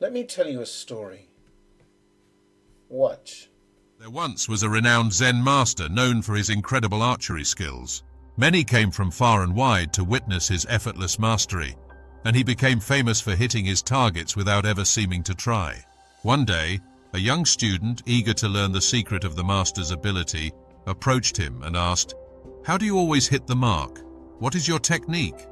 Let me tell you a story. Watch. There once was a renowned Zen master known for his incredible archery skills. Many came from far and wide to witness his effortless mastery, and he became famous for hitting his targets without ever seeming to try. One day, a young student, eager to learn the secret of the master's ability, approached him and asked, "How do you always hit the mark? What is your technique?"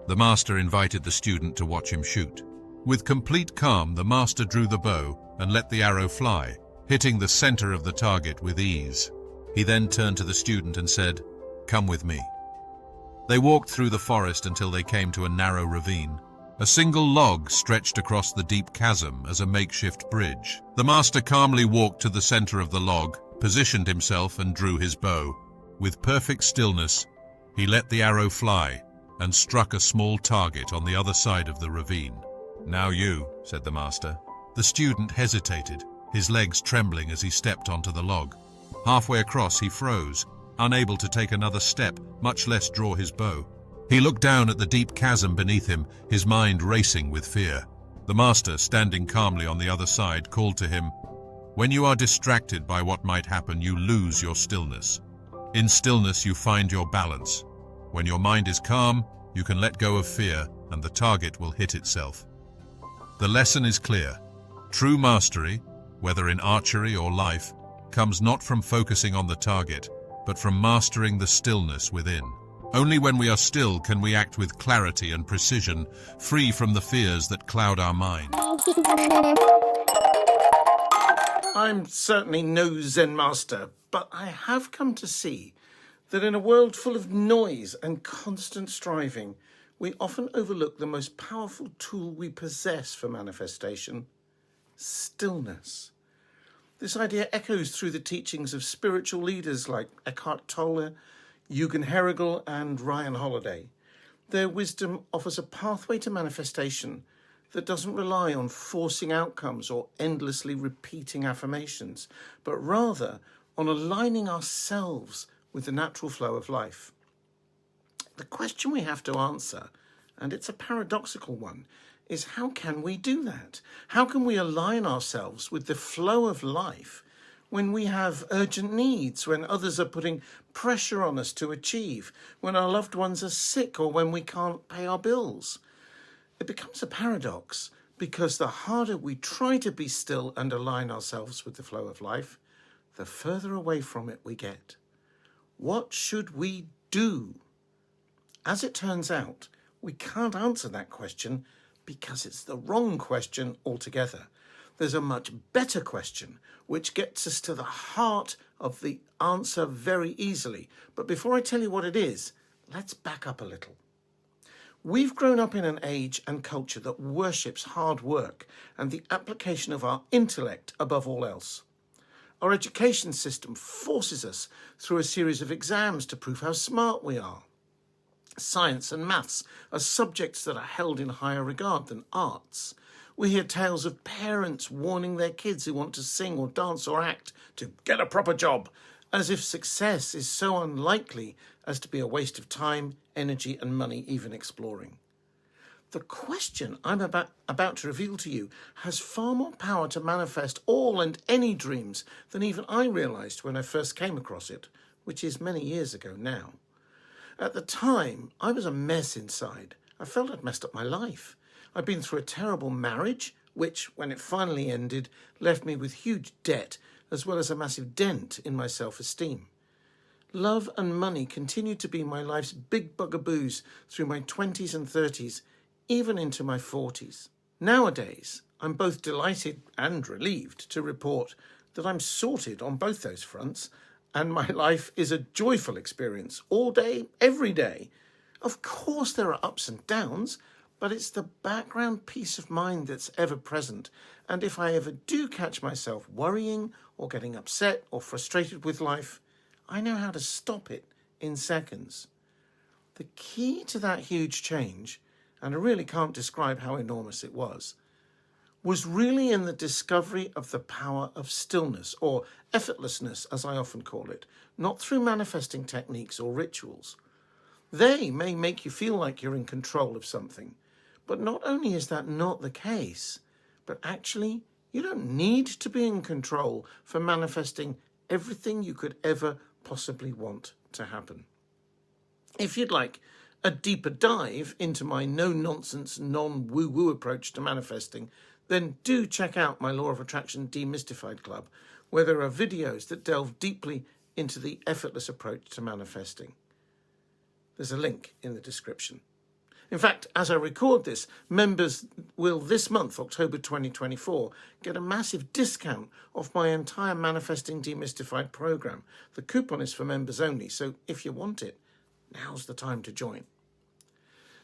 The master invited the student to watch him shoot. With complete calm, the master drew the bow and let the arrow fly, hitting the center of the target with ease. He then turned to the student and said, "Come with me." They walked through the forest until they came to a narrow ravine. A single log stretched across the deep chasm as a makeshift bridge. The master calmly walked to the center of the log, positioned himself and drew his bow. With perfect stillness, he let the arrow fly and struck a small target on the other side of the ravine. "Now you," said the master. The student hesitated, his legs trembling as he stepped onto the log. Halfway across, he froze, unable to take another step, much less draw his bow. He looked down at the deep chasm beneath him, his mind racing with fear. The master, standing calmly on the other side, called to him, "When you are distracted by what might happen, you lose your stillness. In stillness, you find your balance. When your mind is calm, you can let go of fear, and the target will hit itself." The lesson is clear. True mastery, whether in archery or life, comes not from focusing on the target, but from mastering the stillness within. Only when we are still can we act with clarity and precision, free from the fears that cloud our mind. I'm certainly no Zen master, but I have come to see that in a world full of noise and constant striving, we often overlook the most powerful tool we possess for manifestation: stillness. This idea echoes through the teachings of spiritual leaders like Eckhart Tolle, Eugen Herrigel, and Ryan Holiday. Their wisdom offers a pathway to manifestation that doesn't rely on forcing outcomes or endlessly repeating affirmations, but rather on aligning ourselves with the natural flow of life. The question we have to answer, and it's a paradoxical one, is how can we do that? How can we align ourselves with the flow of life when we have urgent needs, when others are putting pressure on us to achieve, when our loved ones are sick, or when we can't pay our bills? It becomes a paradox because the harder we try to be still and align ourselves with the flow of life, the further away from it we get. What should we do? As it turns out, we can't answer that question because it's the wrong question altogether. There's a much better question which gets us to the heart of the answer very easily. But before I tell you what it is, let's back up a little. We've grown up in an age and culture that worships hard work and the application of our intellect above all else. Our education system forces us through a series of exams to prove how smart we are. Science and maths are subjects that are held in higher regard than arts. We hear tales of parents warning their kids who want to sing or dance or act to get a proper job, as if success is so unlikely as to be a waste of time, energy, and money even exploring. The question I'm about to reveal to you has far more power to manifest all and any dreams than even I realised when I first came across it, which is many years ago now. At the time, I was a mess inside. I felt I'd messed up my life. I'd been through a terrible marriage, which, when it finally ended, left me with huge debt, as well as a massive dent in my self-esteem. Love and money continued to be my life's big bugaboos through my 20s and 30s, even into my 40s. Nowadays, I'm both delighted and relieved to report that I'm sorted on both those fronts, and my life is a joyful experience all day, every day. Of course there are ups and downs, but it's the background peace of mind that's ever present. And if I ever do catch myself worrying or getting upset or frustrated with life, I know how to stop it in seconds. The key to that huge change, and I really can't describe how enormous it was really in the discovery of the power of stillness, or effortlessness as I often call it, not through manifesting techniques or rituals. They may make you feel like you're in control of something, But not only is that not the case, but actually you don't need to be in control for manifesting everything you could ever possibly want to happen. If you'd like a deeper dive into my no-nonsense, non-woo-woo approach to manifesting, then do check out my Law of Attraction Demystified Club, where there are videos that delve deeply into the effortless approach to manifesting. There's a link in the description. In fact, as I record this, members will this month, October 2024, get a massive discount off my entire Manifesting Demystified program. The coupon is for members only, so if you want it, now's the time to join.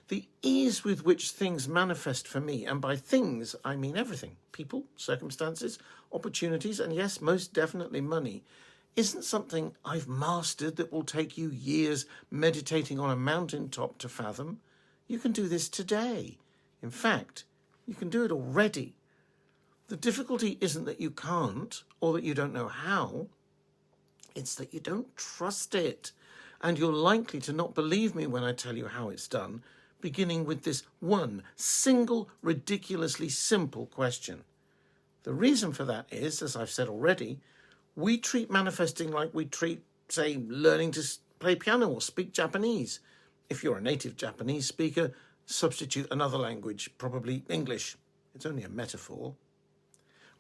The ease with which things manifest for me, and by things I mean everything, people, circumstances, opportunities, and yes, most definitely money, isn't something I've mastered that will take you years meditating on a mountaintop to fathom. You can do this today. In fact, you can do it already. The difficulty isn't that you can't or that you don't know how. It's that you don't trust it. And you're likely to not believe me when I tell you how it's done, beginning with this one single, ridiculously simple question. The reason for that is, as I've said already, we treat manifesting like we treat, say, learning to play piano or speak Japanese. If you're a native Japanese speaker, substitute another language, probably English. It's only a metaphor.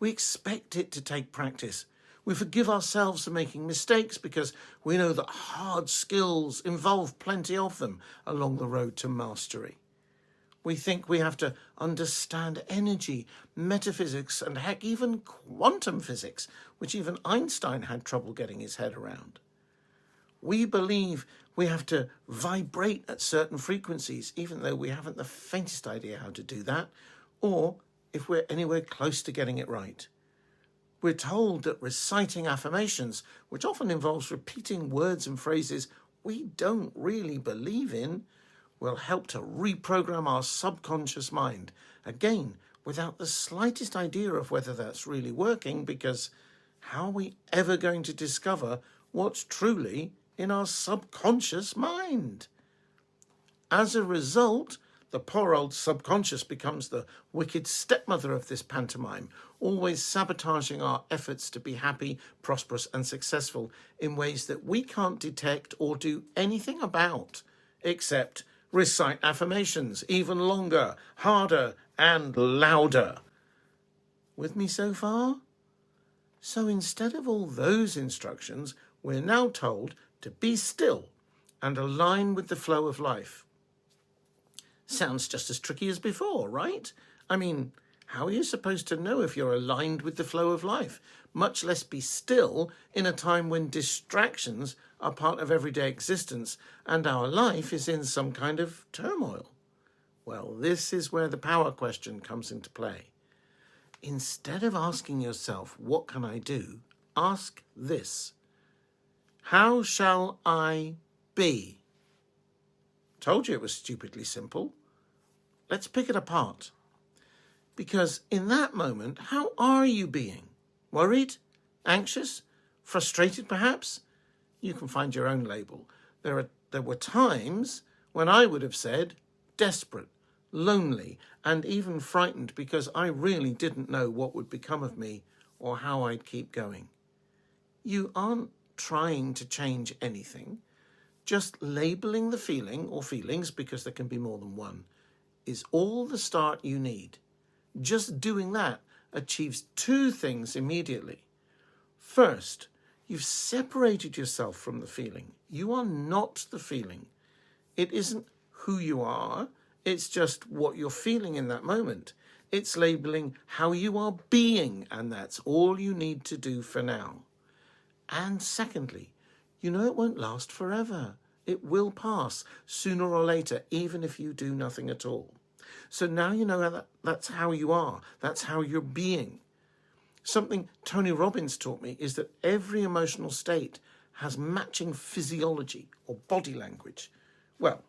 We expect it to take practice. We forgive ourselves for making mistakes because we know that hard skills involve plenty of them along the road to mastery. We think we have to understand energy, metaphysics, and heck, even quantum physics, which even Einstein had trouble getting his head around. We believe we have to vibrate at certain frequencies, even though we haven't the faintest idea how to do that, or if we're anywhere close to getting it right. We're told that reciting affirmations, which often involves repeating words and phrases we don't really believe in, will help to reprogram our subconscious mind, again, without the slightest idea of whether that's really working, because how are we ever going to discover what's truly in our subconscious mind? As a result, the poor old subconscious becomes the wicked stepmother of this pantomime, always sabotaging our efforts to be happy, prosperous, and successful in ways that we can't detect or do anything about, except recite affirmations even longer, harder, and louder. With me so far? So instead of all those instructions, we're now told to be still and align with the flow of life. Sounds just as tricky as before, right? I mean, how are you supposed to know if you're aligned with the flow of life, much less be still in a time when distractions are part of everyday existence and our life is in some kind of turmoil? Well, this is where the power question comes into play. Instead of asking yourself, what can I do? Ask this: how shall I be? Told you it was stupidly simple. Let's pick it apart. Because in that moment, how are you being? Worried? Anxious? Frustrated perhaps? You can find your own label. There were times when I would have said desperate, lonely, and even frightened because I really didn't know what would become of me or how I'd keep going. You aren't trying to change anything. Just labeling the feeling or feelings, because there can be more than one, is all the start you need. Just doing that achieves two things immediately. First, you've separated yourself from the feeling. You are not the feeling. It isn't who you are. It's just what you're feeling in that moment. It's labeling how you are being, and that's all you need to do for now. And secondly, you know it won't last forever. It will pass sooner or later, even if you do nothing at all. So now you know that's how you are. That's how you're being. Something Tony Robbins taught me is that every emotional state has matching physiology or body language. Well,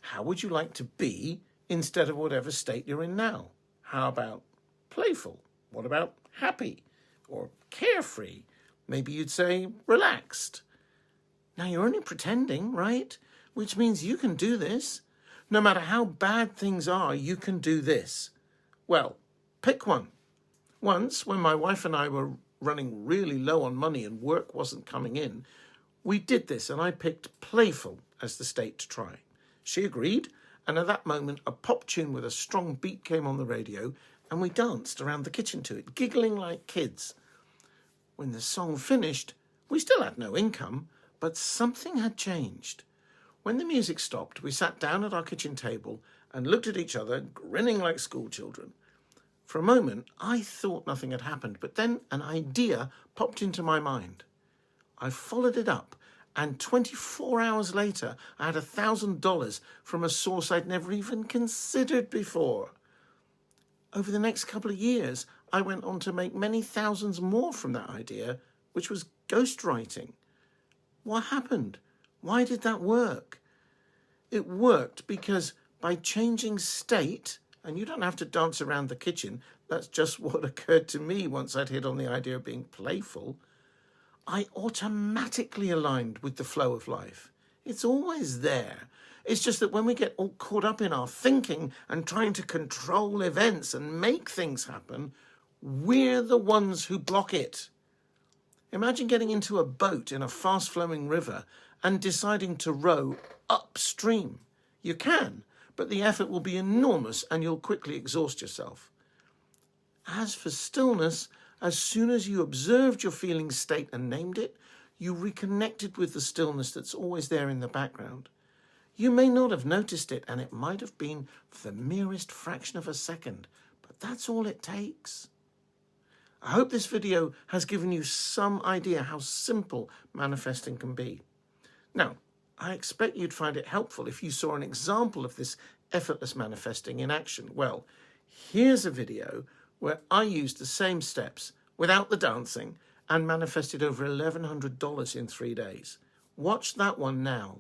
how would you like to be instead of whatever state you're in now? How about playful? What about happy or carefree? Maybe you'd say relaxed. Now, you're only pretending, right? Which means you can do this. No matter how bad things are, you can do this. Well, pick one. Once, when my wife and I were running really low on money and work wasn't coming in, we did this and I picked playful as the state to try. She agreed, and at that moment a pop tune with a strong beat came on the radio and we danced around the kitchen to it, giggling like kids. When the song finished, we still had no income, but something had changed. When the music stopped, we sat down at our kitchen table and looked at each other, grinning like schoolchildren. For a moment, I thought nothing had happened, but then an idea popped into my mind. I followed it up, and 24 hours later, I had $1,000 from a source I'd never even considered before. Over the next couple of years, I went on to make many thousands more from that idea, which was ghostwriting. What happened? Why did that work? It worked because by changing state, and you don't have to dance around the kitchen, that's just what occurred to me once I'd hit on the idea of being playful, I automatically aligned with the flow of life. It's always there. It's just that when we get all caught up in our thinking and trying to control events and make things happen, we're the ones who block it. Imagine getting into a boat in a fast-flowing river and deciding to row upstream. You can, but the effort will be enormous and you'll quickly exhaust yourself. As for stillness, as soon as you observed your feeling state and named it, you reconnected with the stillness that's always there in the background. You may not have noticed it, and it might have been for the merest fraction of a second, but that's all it takes. I hope this video has given you some idea how simple manifesting can be. Now, I expect you'd find it helpful if you saw an example of this effortless manifesting in action. Well, here's a video where I used the same steps without the dancing and manifested over $1,100 in 3 days. Watch that one now.